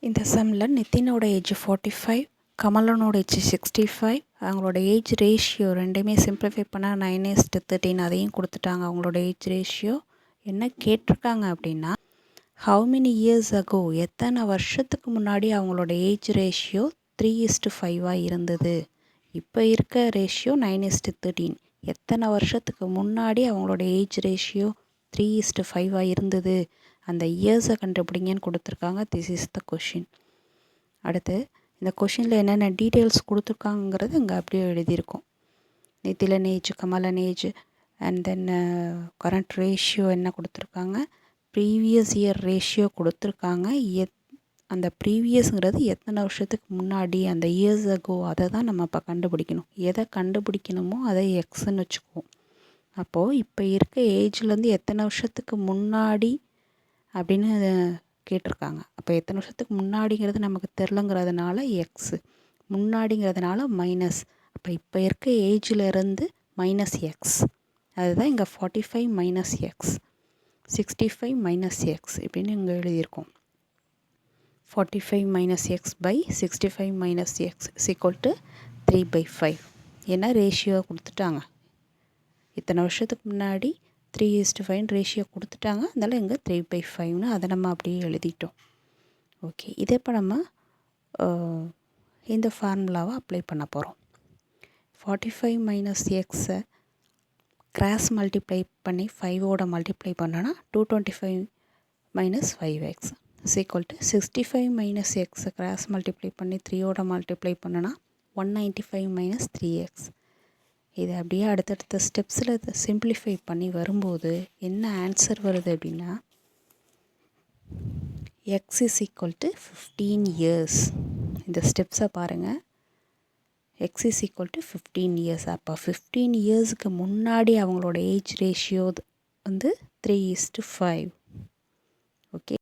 இந்த சம்மில் நிதினோட age 45, கமலனோட age 65. அவங்களோட ஏஜ் ரேஷியோ ரெண்டுமே சிம்பிளிஃபை பண்ணால் 9:13 அதையும் கொடுத்துட்டாங்க. அவங்களோட ஏஜ் ரேஷியோ என்ன கேட்டிருக்காங்க அப்படின்னா, ஹவு மெனி இயர்ஸ் அகோ, எத்தனை வருஷத்துக்கு முன்னாடி அவங்களோட ஏஜ் ரேஷியோ 3:5 இருந்தது. இப்போ இருக்க ரேஷியோ 9:13. எத்தனை வருஷத்துக்கு முன்னாடி அவங்களோட ஏஜ் ரேஷியோ 3:5 இருந்தது, அந்த இயர்ஸை கண்டுபிடிங்கன்னு கொடுத்துருக்காங்க. This is the question. அடுத்து இந்த கொஷினில் என்னென்ன டீட்டெயில்ஸ் கொடுத்துருக்காங்கிறது இங்கே அப்படியே எழுதியிருக்கோம். Nithilan age, Kamalan age, and then current ratio என்ன கொடுத்துருக்காங்க, ப்ரீவியஸ் இயர் ரேஷியோ கொடுத்துருக்காங்க. அந்த ப்ரீவியஸுங்கிறது எத்தனை வருஷத்துக்கு முன்னாடி, அந்த இயர்ஸ் அகோ, அதை தான் நம்ம இப்போ கண்டுபிடிக்கணும். எதை கண்டுபிடிக்கணுமோ அதை எக்ஸ்ன்னு வச்சுக்குவோம். அப்போது இப்போ இருக்க ஏஜ்லேருந்து எத்தனை வருஷத்துக்கு முன்னாடி அப்படின்னு கேட்டிருக்காங்க. அப்போ எத்தனை வருஷத்துக்கு முன்னாடிங்கிறது நமக்கு தெரிலங்கிறதுனால எக்ஸு, முன்னாடிங்கிறதுனால மைனஸ். அப்போ இப்போ இருக்க ஏஜிலேருந்து மைனஸ் எக்ஸ், அதுதான் இங்கே 45 மைனஸ் எக்ஸ், 65 மைனஸ் எக்ஸ் இப்படின்னு இங்கே எழுதியிருக்கோம். 45 minus x by 65 minus x is equal to 3/5. ஏன்னா ரேஷியோ கொடுத்துட்டாங்க. இத்தனை வருஷத்துக்கு முன்னாடி 3:5 ரேஷியோ கொடுத்துட்டாங்க. அதனால் இங்கே 3/5ன்னு அதை நம்ம அப்படியே எழுதிட்டோம். ஓகே, இதே இப்போ நம்ம இந்த ஃபார்முலாவை அப்ளை பண்ண போகிறோம். 45 மைனஸ் எக்ஸை கிராஸ் மல்டிப்ளை பண்ணி 5ஓட மல்டிப்ளை பண்ணோன்னா 225 minus 5x is equal to 65 minus எக்ஸை கிராஸ் மல்டிப்ளை பண்ணி 3ஓட மல்டிப்ளை பண்ணோன்னா 195 மைனஸ் 3x. இது அப்படியே அடுத்தடுத்த ஸ்டெப்ஸில் இதை சிம்பிளிஃபை பண்ணி வரும்போது என்ன ஆன்சர் வருது அப்படின்னா, X is equal to 15 years. இந்த ஸ்டெப்ஸை பாருங்கள். X is equal to 15 years. அப்போ 15 இயர்ஸுக்கு முன்னாடி அவங்களோட ஏஜ் ரேஷியோ வந்து 3:5. ஓகே.